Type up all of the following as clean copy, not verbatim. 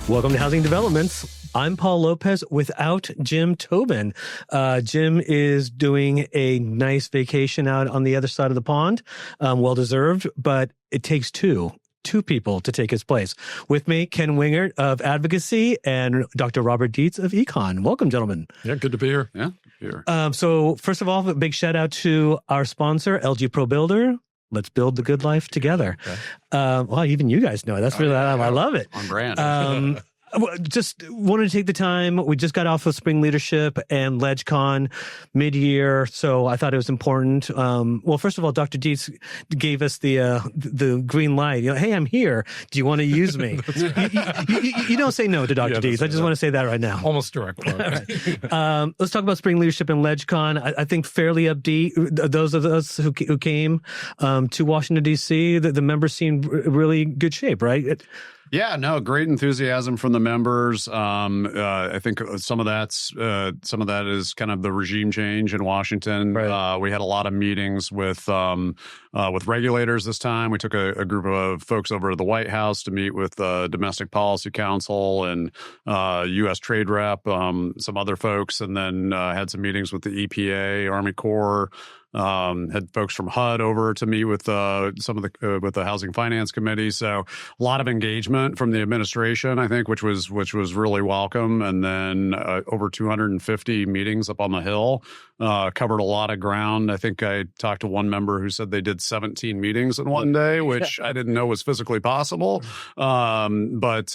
Welcome to Housing Developments. I'm Paul Lopez without Jim Tobin. Jim is doing a nice vacation out on the other side of the pond. Well-deserved, but it takes two people to take his place. With me, Ken Wingert of Advocacy and Dr. Robert Dietz of Econ. Welcome, gentlemen. Yeah, good to be here. So first of all, a big shout out to our sponsor, LG Pro Builder. Let's build the good life together. Okay. Well, even you guys know it. That's really, I love it. On brand. Just wanted to take the time. We just got off of Spring Leadership and LegCon mid-year, so I thought it was important. Well, first of all, Dr. Dietz gave us the green light. You know, hey, I'm here. Do you want to use me? you don't say no to Dr. Dietz. I just want to say that right now. Almost direct quote. Right. Let's talk about Spring Leadership and LegCon. I think fairly upbeat. Those of us who came to Washington, D.C., the members seemed really good shape, right? Yeah, no, great enthusiasm from the members. I think some of that is kind of the regime change in Washington. Right. We had a lot of meetings with regulators this time. We took a group of folks over to the White House to meet with Domestic Policy Council and U.S. Trade Rep, some other folks, and then had some meetings with the EPA, Army Corps. Had folks from HUD over to meet with some of with the Housing Finance Committee. So a lot of engagement from the administration, I think, which was really welcome. And then over 250 meetings up on the Hill, covered a lot of ground. I think I talked to one member who said they did 17 meetings in one day, which I didn't know was physically possible. But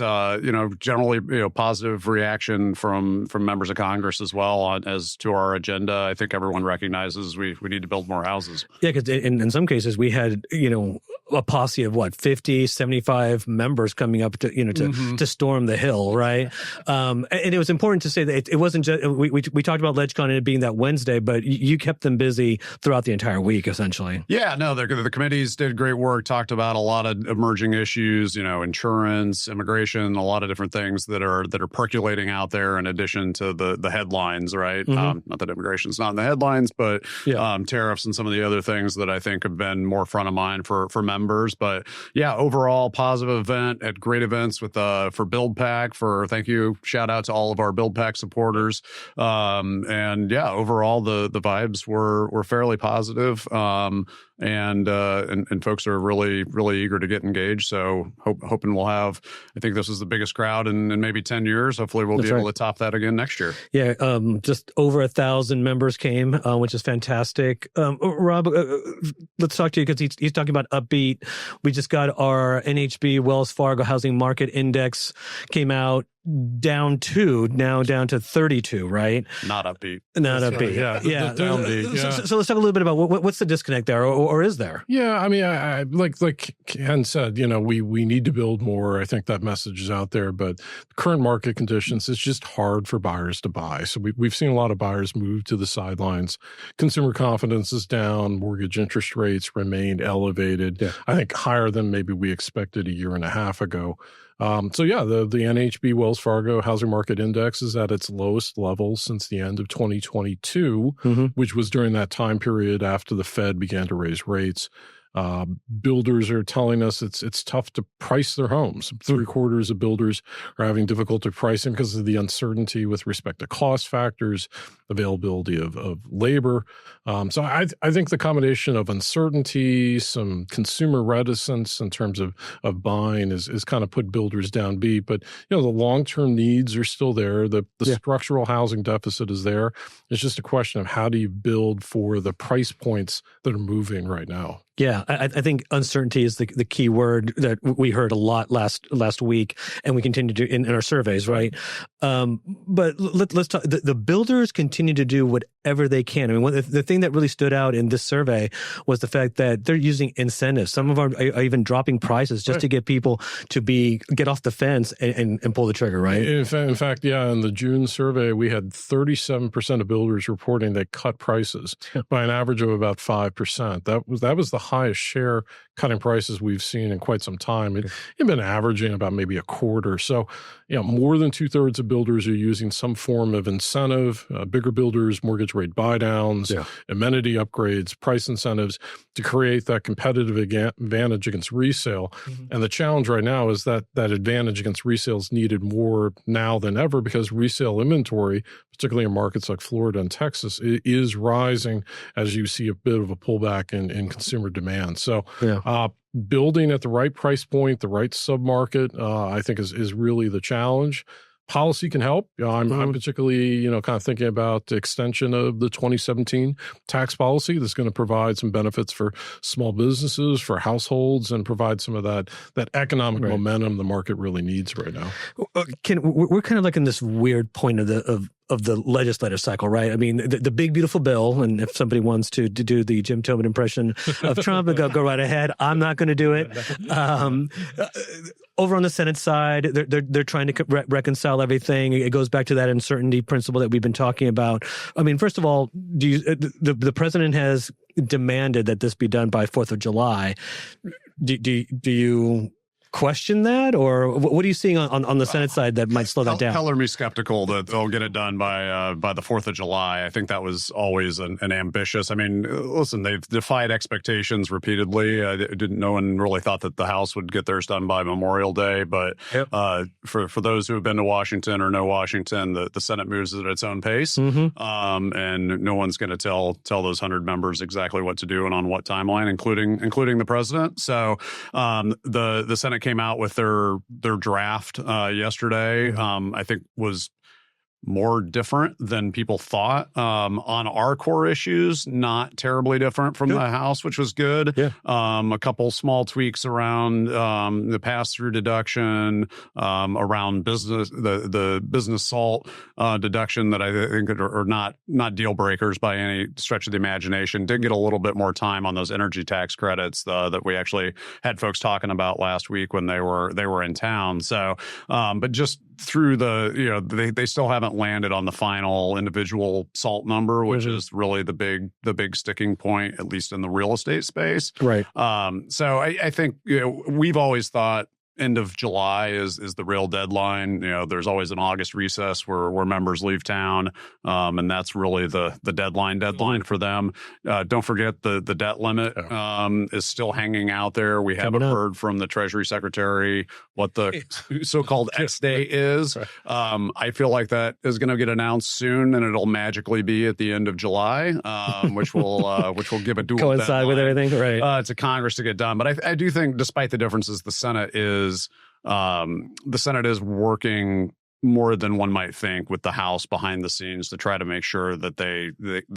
generally, positive reaction from members of Congress as well as to our agenda. I think everyone recognizes we need to build more houses. Yeah, because in some cases we had, a posse of 50, 75 members coming up to storm the Hill, right? And it was important to say that it wasn't just, we talked about LegCon and it being that Wednesday, but you kept them busy throughout the entire week, essentially. Yeah, no, the committees did great work, talked about a lot of emerging issues, insurance, immigration, a lot of different things that are percolating out there in addition to the headlines, right? Not that immigration's not in the headlines, but tariffs and some of the other things that I think have been more front of mind for members. But yeah, overall positive event, at great events with for Build Pack. Thank you, shout out to all of our Build Pack supporters. And yeah, overall the vibes were fairly positive. And folks are really, really eager to get engaged. So hoping we'll have, I think this is the biggest crowd in maybe 10 years. Hopefully we'll be able to top that again next year. Yeah. Just over 1,000 members came, which is fantastic. Rob, let's talk to you because he's talking about upbeat. We just got our NAHB Wells Fargo Housing Market Index came out. Down to 32, right? Not upbeat. Not upbeat. Yeah. Downbeat. Yeah. So let's talk a little bit about what's the disconnect there, or is there? Yeah, I mean, I like Ken said, we need to build more. I think that message is out there, but current market conditions, it's just hard for buyers to buy. So we've seen a lot of buyers move to the sidelines. Consumer confidence is down. Mortgage interest rates remain elevated. Yeah. I think higher than maybe we expected a year and a half ago. The NAHB Wells Fargo Housing Market Index is at its lowest level since the end of 2022, which was during that time period after the Fed began to raise rates. Builders are telling us it's tough to price their homes. 3/4 of builders are having difficulty pricing because of the uncertainty with respect to cost factors, availability of labor. So I think the combination of uncertainty, some consumer reticence in terms of buying is kind of put builders downbeat. But the long-term needs are still there. The structural housing deficit is there. It's just a question of how do you build for the price points that are moving right now. Yeah, I think uncertainty is the key word that we heard a lot last week, and we continue to do in our surveys, right? But let's talk. The builders continue to do whatever they can. I mean, the thing that really stood out in this survey was the fact that they're using incentives. Some of them are even dropping prices just to get people to get off the fence and pull the trigger, right? In fact, in the June survey, we had 37% of builders reporting they cut prices by an average of about 5%. That was the highest share cutting prices we've seen in quite some time. It's been averaging about maybe a quarter. So, more than 2/3 of builders are using some form of incentive, bigger builders, mortgage rate buydowns, amenity upgrades, price incentives to create that competitive advantage against resale. And the challenge right now is that that advantage against resale is needed more now than ever because resale inventory, particularly in markets like Florida and Texas, is rising as you see a bit of a pullback in consumer demand. So building at the right price point, the right submarket, I think is really the challenge. Policy can help. I'm particularly, kind of thinking about the extension of the 2017 tax policy that's going to provide some benefits for small businesses, for households, and provide some of that economic momentum the market really needs right now. We're kind of like in this weird point of the legislative cycle, right? I mean, the big, beautiful bill, and if somebody wants to do the Jim Tobin impression of Trump, go right ahead. I'm not going to do it. Over on the Senate side, they're trying to reconcile everything. It goes back to that uncertainty principle that we've been talking about. I mean, first of all, the president has demanded that this be done by 4th of July. Do you question that, or what are you seeing on the Senate side that might slow that down? Color me skeptical that they'll get it done by the 4th of July. I think that was always an ambitious. I mean, listen, they've defied expectations repeatedly. No one really thought that the House would get theirs done by Memorial Day, but for those who have been to Washington or know Washington, the Senate moves at its own pace, and no one's going to tell those 100 members exactly what to do and on what timeline, including the president. So the Senate came out with their draft yesterday. I think was more different than people thought on our core issues. Not terribly different from the House, which was good. A couple small tweaks around the pass-through deduction, around the business SALT deduction that I think are not deal breakers by any stretch of the imagination. Did get a little bit more time on those energy tax credits that we actually had folks talking about last week when they were in town. So, but just through they still haven't landed on the final individual SALT number, which is really the big sticking point, at least in the real estate space. Right. So I think we've always thought end of July is the real deadline. There's always an August recess where members leave town, and that's really the deadline for them. Don't forget the debt limit is still hanging out there. We haven't heard from the Treasury Secretary what the so-called X day is. I feel like that is going to get announced soon, and it'll magically be at the end of July, which will give a dual coincide deadline, with everything, right? To Congress to get done. But I do think, despite the differences, the Senate is working more than one might think with the House behind the scenes to try to make sure that they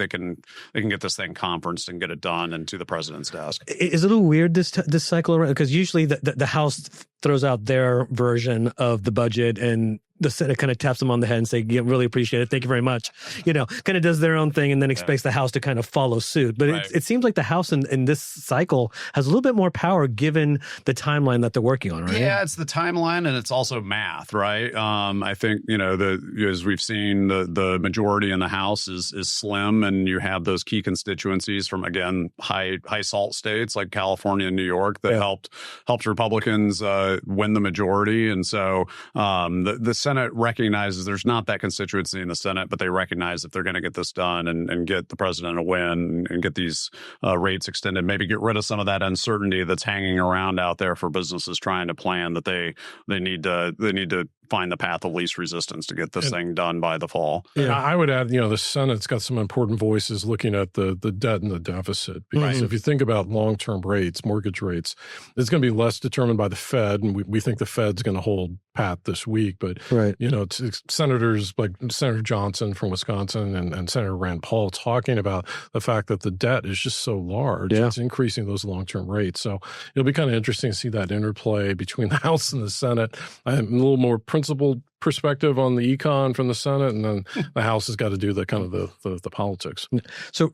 can get this thing conferenced and get it done and to the president's desk. Is it a little weird this cycle around? Because usually the House throws out their version of the budget and the Senate kind of taps them on the head and say, really appreciate it. Thank you very much. Kind of does their own thing and then expects the House to kind of follow suit. But it seems like the House in this cycle has a little bit more power given the timeline that they're working on, right? Yeah, it's the timeline and it's also math, right? I think, as we've seen, the majority in the House is slim, and you have those key constituencies from, again, high SALT states like California and New York that helped Republicans win the majority. And so the Senate recognizes there's not that constituency in the Senate, but they recognize if they're going to get this done and get the president a win and get these rates extended, maybe get rid of some of that uncertainty that's hanging around out there for businesses trying to plan, that they need to find the path of least resistance to get this thing done by the fall. Yeah, I would add, the Senate's got some important voices looking at the debt and the deficit. Because if you think about long-term rates, mortgage rates, it's going to be less determined by the Fed, and we think the Fed's going to hold pat this week. But, it's senators like Senator Johnson from Wisconsin and Senator Rand Paul talking about the fact that the debt is just so large. It's increasing those long-term rates. So it'll be kind of interesting to see that interplay between the House and the Senate. I'm a little more principled perspective on the econ from the Senate, and then the House has got to do the kind of the politics. So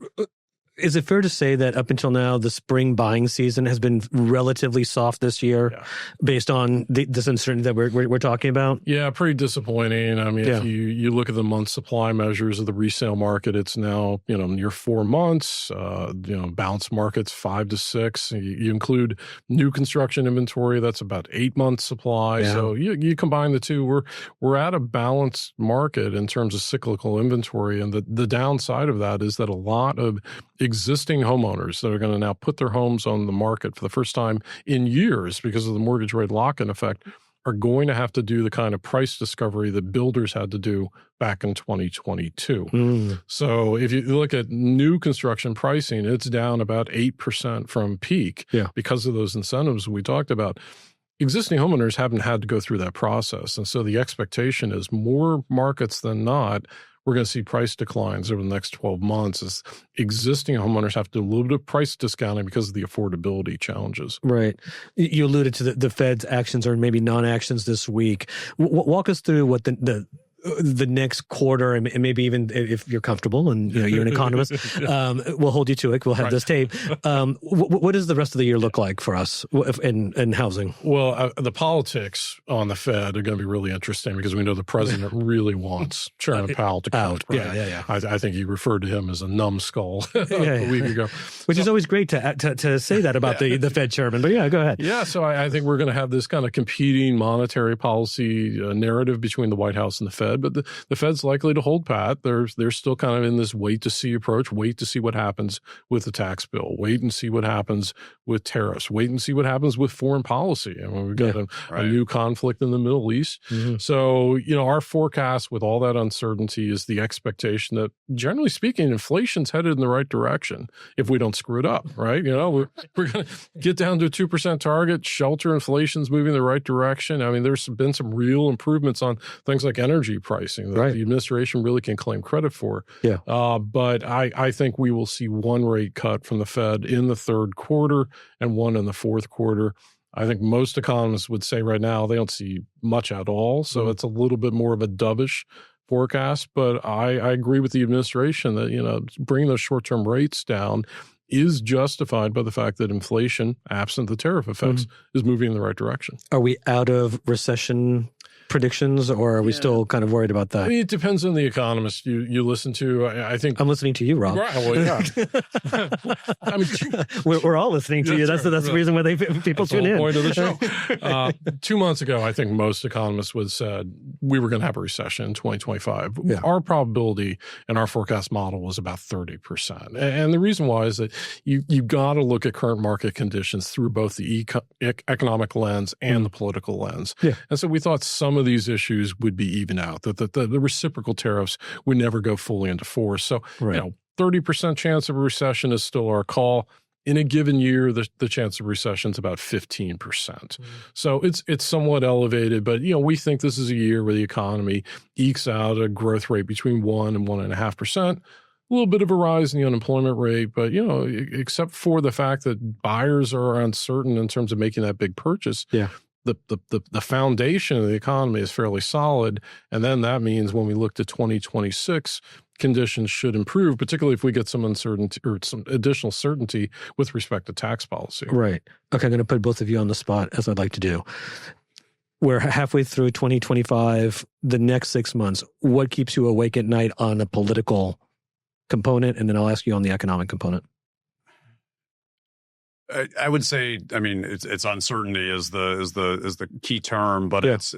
is it fair to say that up until now, the spring buying season has been relatively soft this year, based on this uncertainty that we're talking about? Yeah, pretty disappointing. I mean, if you look at the month supply measures of the resale market, it's now near 4 months. Bounce markets 5 to 6. You include new construction inventory, that's about 8 months supply. Yeah. So you combine the two, we're at a balanced market in terms of cyclical inventory, and the downside of that is that a lot of existing homeowners that are going to now put their homes on the market for the first time in years because of the mortgage rate lock-in effect are going to have to do the kind of price discovery that builders had to do back in 2022. So if you look at new construction pricing, it's down about 8% from peak because of those incentives we talked about. Existing homeowners haven't had to go through that process. And so the expectation is more markets than not, we're going to see price declines over the next 12 months as existing homeowners have to do a little bit of price discounting because of the affordability challenges. Right. You alluded to the Fed's actions or maybe non-actions this week. Walk us through what the next quarter, and maybe even if you're comfortable and you're an economist, we'll hold you to it. We'll have this tape. What does the rest of the year look like for us in housing? Well, the politics on the Fed are going to be really interesting because we know the president really wants Chairman Powell to come out. Right? Yeah. I think you referred to him as a numbskull a week ago. Which is always great to say that about the Fed chairman. But go ahead. Yeah, so I think we're going to have this kind of competing monetary policy narrative between the White House and the Fed. But the Fed's likely to hold pat. They're still kind of in this wait-to-see approach, wait to see what happens with the tax bill, wait and see what happens with tariffs, wait and see what happens with foreign policy. I mean, we've got a new conflict in the Middle East. So, our forecast with all that uncertainty is the expectation that, generally speaking, inflation's headed in the right direction if we don't screw it up, right? We're going to get down to a 2% target, shelter inflation's moving in the right direction. I mean, there's been some real improvements on things like energy pricing that the administration really can claim credit for. But I think we will see one rate cut from the Fed in the third quarter and one in the fourth quarter. I think most economists would say right now they don't see much at all. So it's a little bit more of a dovish forecast. But I agree with the administration that, bringing those short-term rates down is justified by the fact that inflation, absent the tariff effects, is moving in the right direction. Are we out of recession predictions, or are we still kind of worried about that? I mean, it depends on the economist you listen to. I think I'm listening to you, Rob. Right, well, I mean, we're all listening to you. That's the reason why people tune in. Point of the show. 2 months ago, I think most economists would have said we were going to have a recession in 2025. Our probability and our forecast model was about 30%. And the reason why is that you've got to look at current market conditions through both the economic lens and the political lens. And so we thought some of these issues would be even out, that the reciprocal tariffs would never go fully into force. So, 30% chance of a recession is still our call. In a given year, the chance of recession is about 15%. So it's somewhat elevated, but we think this is a year where the economy ekes out a growth rate between 1% and 1.5%. A little bit of a rise in the unemployment rate, but except for the fact that buyers are uncertain in terms of making that big purchase. The foundation of the economy is fairly solid. And then that means when we look to 2026, conditions should improve, particularly if we get some uncertainty or some additional certainty with respect to tax policy. Right. Okay, I'm going to put both of you on the spot, as I'd like to do. We're halfway through 2025, the next 6 months. What keeps you awake at night on a political component? And then I'll ask you on the economic component. I would say, I mean, it's uncertainty is the key term, but it's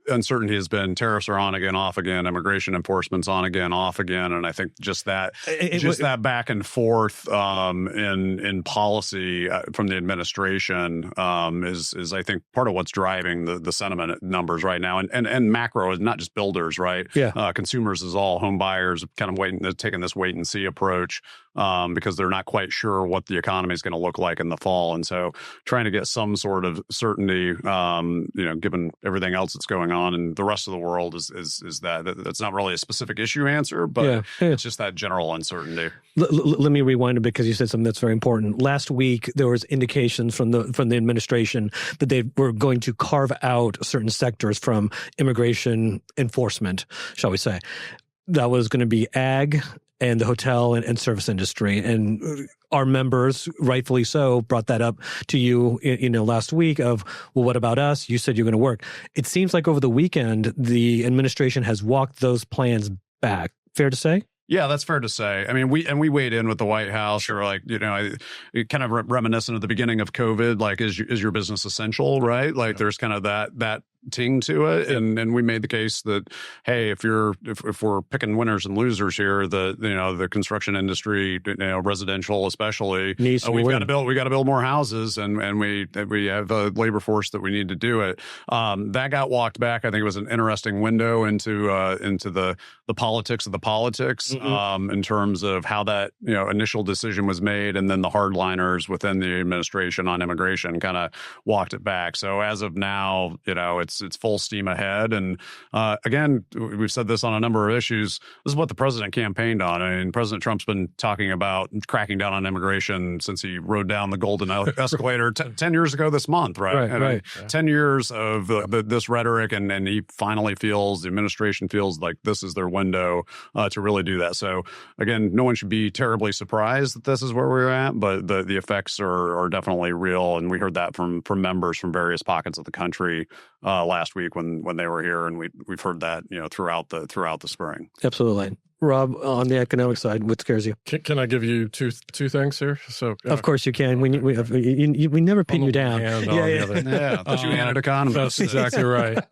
uncertainty has been tariffs are on again, off again, immigration enforcement's on again, off again, and I think just that back and forth in policy from the administration is I think part of what's driving the sentiment numbers right now, and macro is not just builders, right? Consumers is all home buyers kind of taking this wait and see approach. Because they're not quite sure what the economy is going to look like in the fall. And so trying to get some sort of certainty, given everything else that's going on in the rest of the world is that's not really a specific issue answer, but it's just that general uncertainty. Let me rewind a bit because you said something that's very important. Last week, there was indications from the administration that they were going to carve out certain sectors from immigration enforcement, shall we say. That was going to be ag and the hotel and service industry. And our members, rightfully so, brought that up to you, last week of, well, what about us? You said you're going to work. It seems like over the weekend, the administration has walked those plans back. Fair to say? Yeah, that's fair to say. I mean, we weighed in with the White House. Or like, kind of reminiscent of the beginning of COVID. Like, is your business essential, right? Like, there's kind of that ting to it, and we made the case that, hey, if we're picking winners and losers here, the construction industry, residential especially, we got to build more houses, and we have a labor force that we need to do it. That got walked back. I think it was an interesting window into the politics of the politics. In terms of how that initial decision was made, and then the hardliners within the administration on immigration kind of walked it back. So as of now, it's full steam ahead. And again, we've said this on a number of issues. This is what the president campaigned on. I mean, President Trump's been talking about cracking down on immigration since he rode down the golden escalator 10 years ago this month, right? Right. 10 years of this rhetoric, and he finally feels, the administration feels like this is their window to really do that. So again, no one should be terribly surprised that this is where we're at, but the effects are definitely real. And we heard that from members from various pockets of the country last week when they were here, and we've heard that throughout the spring. Absolutely. Rob, on the economic side, what scares you? Can I give you two things here? So of course you can. We never pin you down. Yeah, but you handed economists. That's exactly right.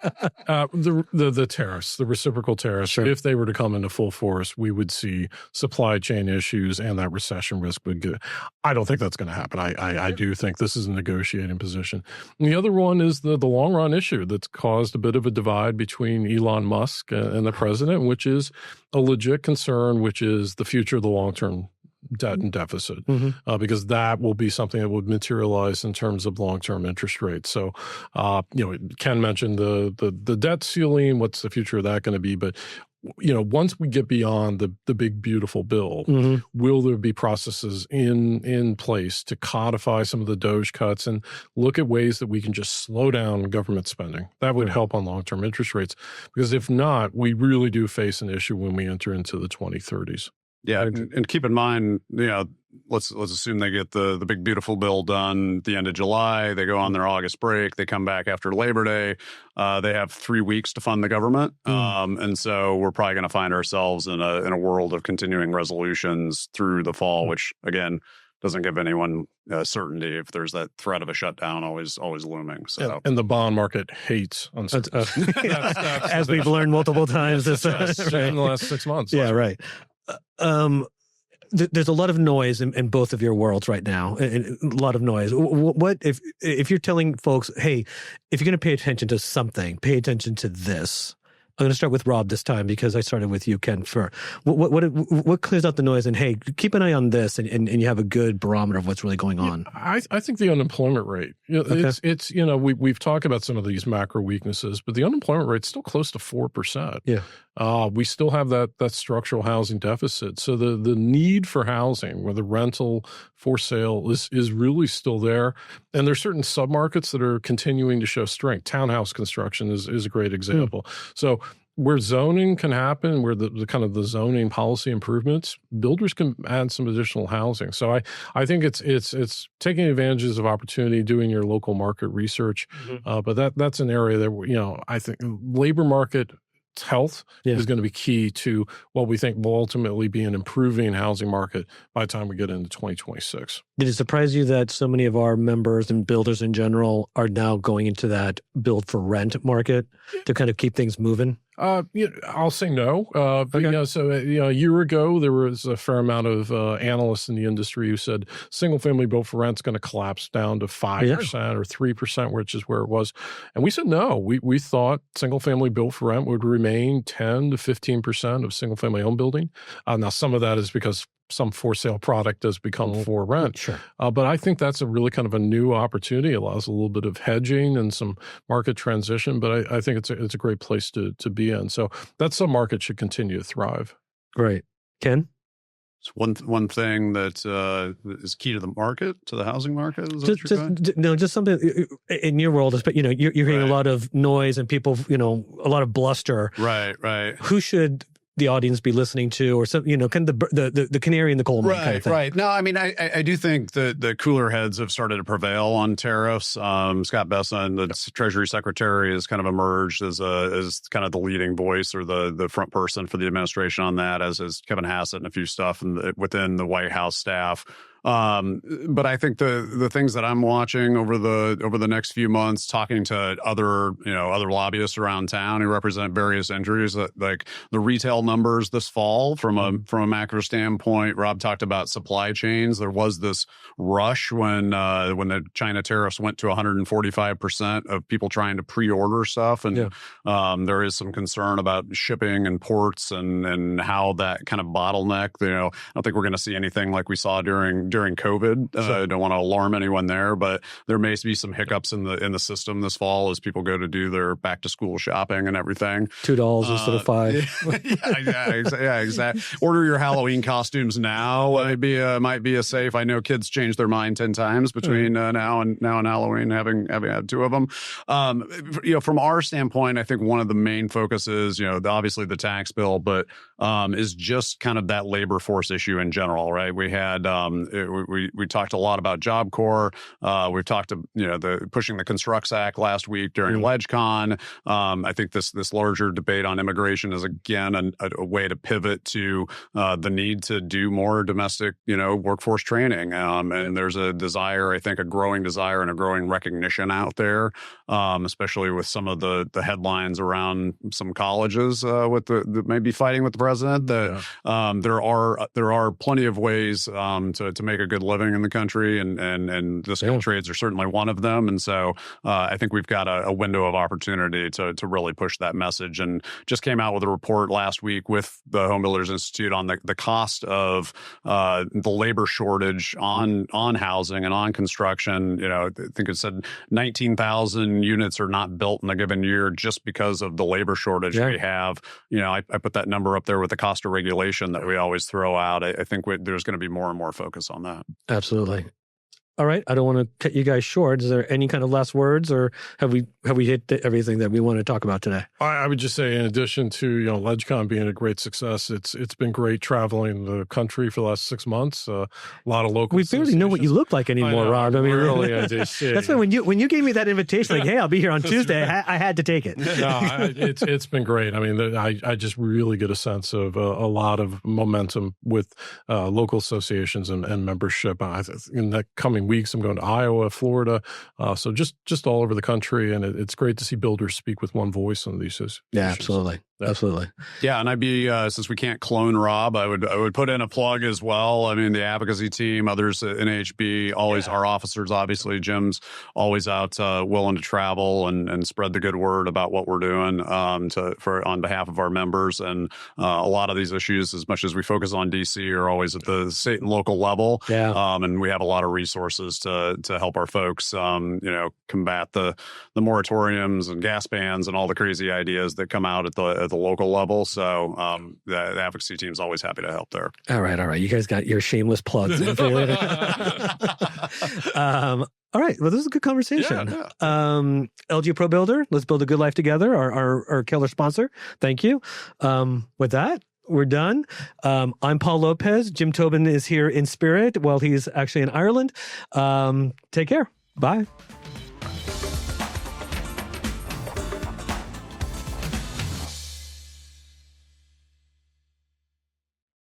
The tariffs, the reciprocal tariffs, sure. If they were to come into full force, we would see supply chain issues, and that recession risk would go. I don't think that's going to happen. I do think this is a negotiating position. And the other one is the long run issue that's caused a bit of a divide between Elon Musk and the president, which is a legit concern, which is the future of the long-term debt and deficit, because that will be something that would materialize in terms of long-term interest rates. So, Ken mentioned the debt ceiling. What's the future of that going to be? But once we get beyond the big beautiful bill, will there be processes in place to codify some of the DOGE cuts and look at ways that we can just slow down government spending? That would help on long-term interest rates, because if not, we really do face an issue when we enter into the 2030s. Yeah, and keep in mind, let's assume they get the big beautiful bill done at the end of July. They go on their August break. They come back after Labor Day. They have 3 weeks to fund the government, and so we're probably going to find ourselves in a world of continuing resolutions through the fall, which again doesn't give anyone certainty if there's that threat of a shutdown always looming. So, and the bond market hates uncertainty, as we've learned multiple times in the last 6 months. Yeah, right. There's a lot of noise in both of your worlds right now, and a lot of noise. What if you're telling folks, hey, if you're going to pay attention to something, pay attention to this? I'm going to start with Rob this time because I started with you, Ken. For what clears out the noise, and hey, keep an eye on this, and you have a good barometer of what's really going on. I think the unemployment rate. It's we've talked about some of these macro weaknesses, but the unemployment rate's still close to 4%. Yeah. We still have that structural housing deficit. So the need for housing, whether rental, for sale, is really still there. And there's certain submarkets that are continuing to show strength. Townhouse construction is a great example. So where zoning can happen, where the kind of the zoning policy improvements, builders can add some additional housing. So I think it's taking advantages of opportunity, doing your local market research. But that's an area that, I think labor market health is going to be key to what we think will ultimately be an improving housing market by the time we get into 2026. Did it surprise you that so many of our members and builders in general are now going into that build for rent market to kind of keep things moving? I'll say no. So a year ago, there was a fair amount of analysts in the industry who said single-family built for rent is going to collapse down to 5% or 3%, which is where it was. And we said no. We thought single-family built for rent would remain 10 to 15% of single-family home building. Now, some of that is because some for sale product has become for rent. Sure. But I think that's a really kind of a new opportunity. It allows a little bit of hedging and some market transition, but I think it's a great place to be in. So that submarket should continue to thrive. Great. Ken? It's one thing that is key to the market, to the housing market. Is just something in your world. You're hearing a lot of noise and people, a lot of bluster. Right. Who should the audience be listening to, or some, kind of the canary in the coal mine kind of thing? Right. No, I mean, I do think that the cooler heads have started to prevail on tariffs. Scott Bessent, the Treasury Secretary, has kind of emerged as kind of the leading voice or the front person for the administration on that, as is Kevin Hassett and a few stuff within the White House staff. But I think the things that I'm watching over the next few months, talking to other lobbyists around town who represent various industries, like the retail numbers this fall from a macro standpoint. Rob talked about supply chains. There was this rush when the China tariffs went to 145% of people trying to pre-order stuff, and there is some concern about shipping and ports and how that kind of bottleneck. I don't think we're going to see anything like we saw during COVID. I don't want to alarm anyone there, but there may be some hiccups in the system this fall as people go to do their back to school shopping and everything. $2 instead of $5. Yeah, exactly. Order your Halloween costumes now. Might be a safe. I know kids change their mind 10 times between now and Halloween, having had 2 of them. From our standpoint, I think one of the main focuses, obviously the tax bill, but is just kind of that labor force issue in general, right? We had we talked a lot about Job Corps. We've talked the pushing the Constructs Act last week during LegCon. I think this larger debate on immigration is again a way to pivot to the need to do more domestic workforce training. And there's a desire, I think, a growing desire and a growing recognition out there, especially with some of the headlines around some colleges with the maybe fighting with the president. There are plenty of ways to make a good living in the country, and the skilled trades are certainly one of them. And so I think we've got a window of opportunity to really push that message, and just came out with a report last week with the Home Builders Institute on the cost of the labor shortage on housing and on construction. I think it said 19,000 units are not built in a given year just because of the labor shortage we have. I put that number up there with the cost of regulation that we always throw out. I think there's going to be more and more focus on that. Absolutely. All right. I don't want to cut you guys short. Is there any kind of last words, or have we hit everything that we want to talk about today? I would just say, in addition to LegCon being a great success, it's been great traveling the country for the last 6 months. A lot of local. We barely know what you look like anymore, Rob. I mean, really, I just that's why when you gave me that invitation, like, hey, I'll be here on Tuesday. I had to take it. No, it's been great. I mean, I just really get a sense of a lot of momentum with local associations and membership. In the coming weeks, I'm going to Iowa, Florida, so just all over the country, and it's great to see builders speak with one voice on these issues. Yeah, absolutely. Absolutely. Yeah, and I'd be since we can't clone Rob, I would put in a plug as well. I mean, the advocacy team, others at NAHB, always our officers. Obviously, Jim's always out willing to travel and spread the good word about what we're doing on behalf of our members. And a lot of these issues, as much as we focus on DC, are always at the state and local level. Yeah. And we have a lot of resources to help our folks, combat the moratoriums and gas bans and all the crazy ideas that come out at the local level. So the advocacy team is always happy to help there. All right. You guys got your shameless plugs. All right. Well, this is a good conversation. Yeah. LG Pro Builder, let's build a good life together. Our killer sponsor. Thank you. With that, we're done. I'm Paul Lopez. Jim Tobin is here in spirit while he's actually in Ireland. Take care. Bye.